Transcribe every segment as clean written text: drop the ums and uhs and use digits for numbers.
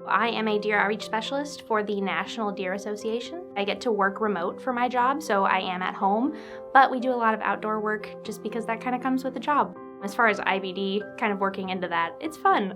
I am a deer outreach specialist for the National Deer Association. I get to work remote for my job, so I am at home, but we do a lot of outdoor work just because that kind of comes with the job. As far as IBD, kind of working into that, it's fun.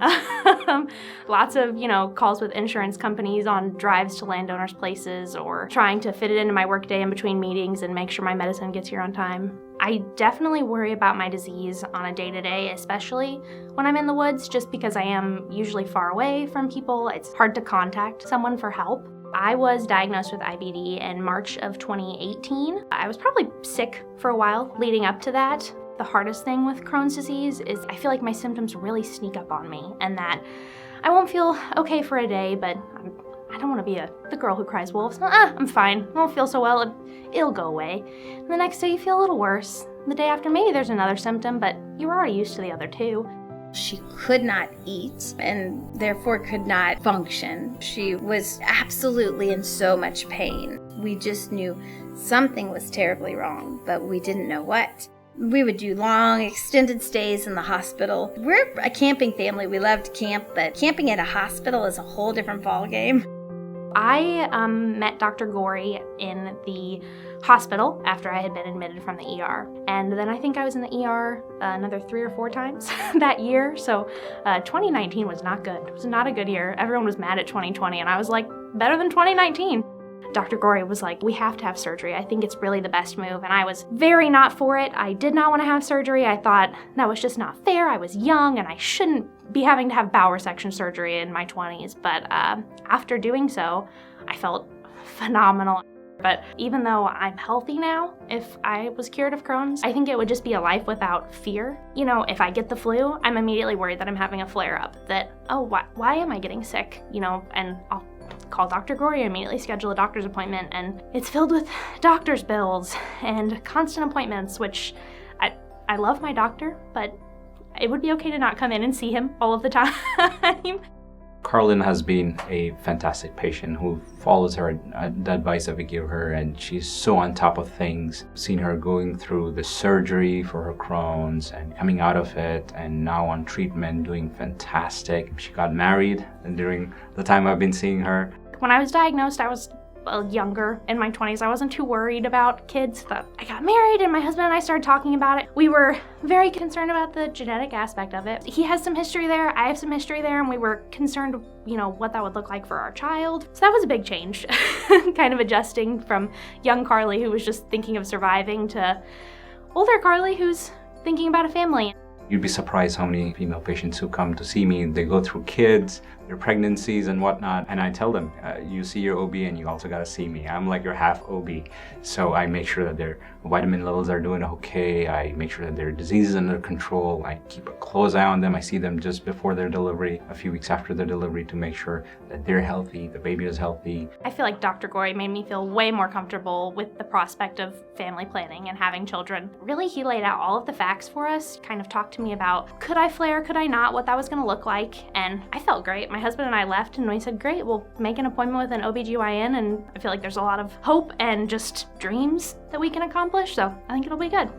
Lots of, calls with insurance companies on drives to landowners' places or trying to fit it into my workday in between meetings and make sure my medicine gets here on time. I definitely worry about my disease on a day-to-day, especially when I'm in the woods, just because I am usually far away from people. It's hard to contact someone for help. I was diagnosed with IBD in March of 2018. I was probably sick for a while leading up to that. The hardest thing with Crohn's disease is I feel like my symptoms really sneak up on me and that I won't feel okay for a day, but I don't want to be the girl who cries wolf. So, I'm fine. I won't feel so well. It'll go away. And the next day you feel a little worse. The day after maybe there's another symptom, but you were already used to the other two. She could not eat and therefore could not function. She was absolutely in so much pain. We just knew something was terribly wrong, but we didn't know what. We would do long, extended stays in the hospital. We're a camping family. We love to camp, but camping at a hospital is a whole different ballgame. I met Dr. Gorey in the hospital after I had been admitted from the ER. And then I think I was in the ER another 3 or 4 times that year. So 2019 was not good. It was not a good year. Everyone was mad at 2020, and I was like, better than 2019. Dr. Gorey was like, we have to have surgery. I think it's really the best move. And I was very not for it. I did not want to have surgery. I thought that was just not fair. I was young and I shouldn't be having to have bowel resection surgery in my 20s. But after doing so, I felt phenomenal. But even though I'm healthy now, if I was cured of Crohn's, I think it would just be a life without fear. If I get the flu, I'm immediately worried that I'm having a flare-up, that, why am I getting sick? And I'll call Dr. Gorey and immediately schedule a doctor's appointment, and it's filled with doctor's bills and constant appointments, which I love my doctor, but it would be okay to not come in and see him all of the time. Karlin has been a fantastic patient who follows the advice that we give her, and she's so on top of things. Seen her going through the surgery for her Crohn's and coming out of it, and now on treatment, doing fantastic. She got married during the time I've been seeing her. When I was diagnosed, I was younger, in my 20s. I wasn't too worried about kids. I got married and my husband and I started talking about it. We were very concerned about the genetic aspect of it. He has some history there, I have some history there, and we were concerned, what that would look like for our child. So that was a big change, kind of adjusting from young Karli, who was just thinking of surviving, to older Karli, who's thinking about a family. You'd be surprised how many female patients who come to see me, they go through kids, their pregnancies and whatnot, and I tell them, you see your OB and you also gotta see me. I'm like your half OB. So I make sure that their vitamin levels are doing okay. I make sure that their disease is under control. I keep a close eye on them. I see them just before their delivery, a few weeks after their delivery, to make sure that they're healthy, the baby is healthy. I feel like Dr. Gorey made me feel way more comfortable with the prospect of family planning and having children. Really, he laid out all of the facts for us, kind of talked to me about, could I flare, could I not, what that was gonna look like, and I felt great. My husband and I left and we said, great, we'll make an appointment with an OBGYN, and I feel like there's a lot of hope and just dreams that we can accomplish, so I think it'll be good.